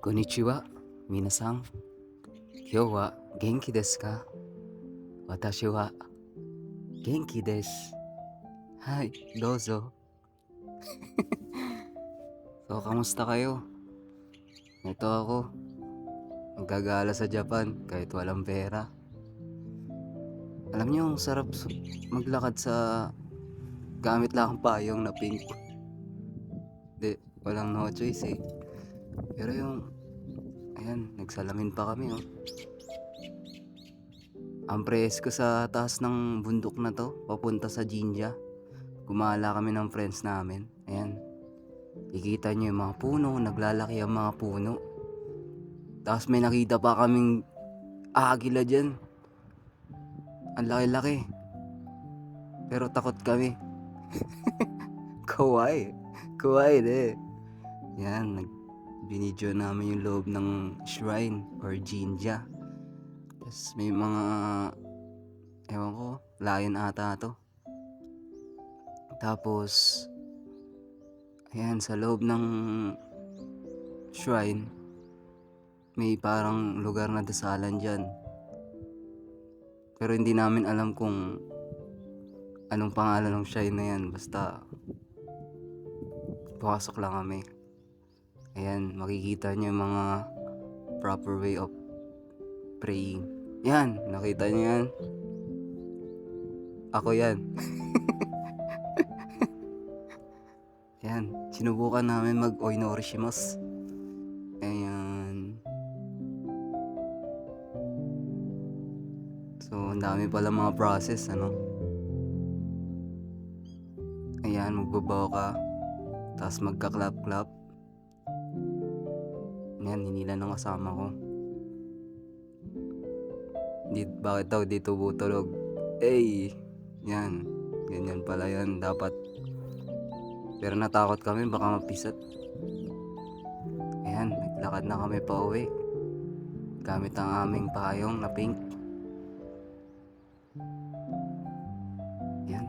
こんにちは、皆さん。今日は元気ですか？私は元気です。はい、どうぞ。So, kamusta kayo? Ito ako, magagala sa Japan kahit walang pera. Alam niyo, ang sarap maglakad sa gamit lang ang payong na pink. Di, walang no choice eh. Pero ayan, nagsalamin pa kami oh. Ang presko sa taas ng bundok na to, papunta sa Jinja. Gumala kami ng friends namin. Ayan, kikita nyo yung mga puno, naglalaki ang mga puno. Tapos may nakita pa kaming agila dyan. Ang laki-laki. Pero takot kami. Kawaii. Kawaii de. Yan, binidyo namin yung loob ng shrine or jinja. Tapos may mga, ewan ko, lion ata to. Tapos, ayan, sa loob ng shrine, may parang lugar na dasalan dyan. Pero hindi namin alam kung anong pangalan ng shrine na yan. Basta pumasok lang kami. Ayan, makikita nyo yung mga proper way of praying. Yan, nakita nyo yan? Ako yan. Yan, sinubukan namin mag oinorishimasu. Ayan. So, ang dami pala mga process, ano? Ayan, magbabaw ka. Tapos magka-clap-clap. Yan, hinila ng kasama ko. Bakit daw dito butulog? Yan. Ganyan pala yan. Dapat. Pero natakot kami, baka mapisat. Ayan, naglakad na kami pa uwi. Gamit ang aming payong na pink. Yan.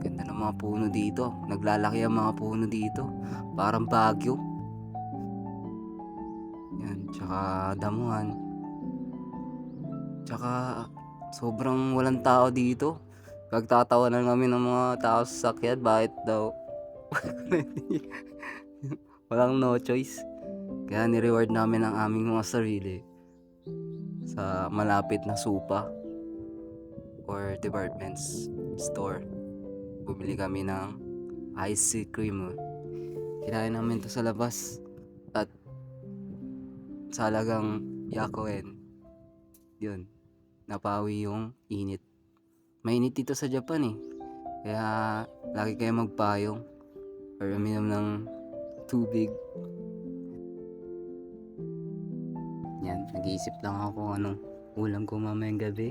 Ganda ng mga puno dito. Naglalaki ang mga puno dito. Parang Baguio. Yan, tsaka damuhan. Tsaka sobrang walang tao dito. Pagtatawanan kami ng mga tao sa sakyan. Bakit daw? Walang no choice. Kaya ni-reward namin ang aming mga sarili sa malapit na supa or department store. Bumili kami ng ice cream. Kinain namin to sa labas at sa halagang yakoen. Yun, napawi yung init. Mainit dito sa Japan eh. Kaya lagi kayo magpayong or uminom ng tubig. Yan, nag-iisip lang ako kung anong ulam ko mamayang gabi.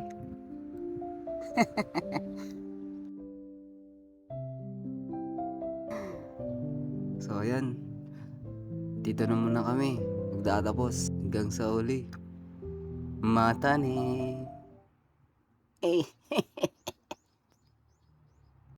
So ayan, dito na muna kami. Magtatapos hanggang sa uli. Mata ni.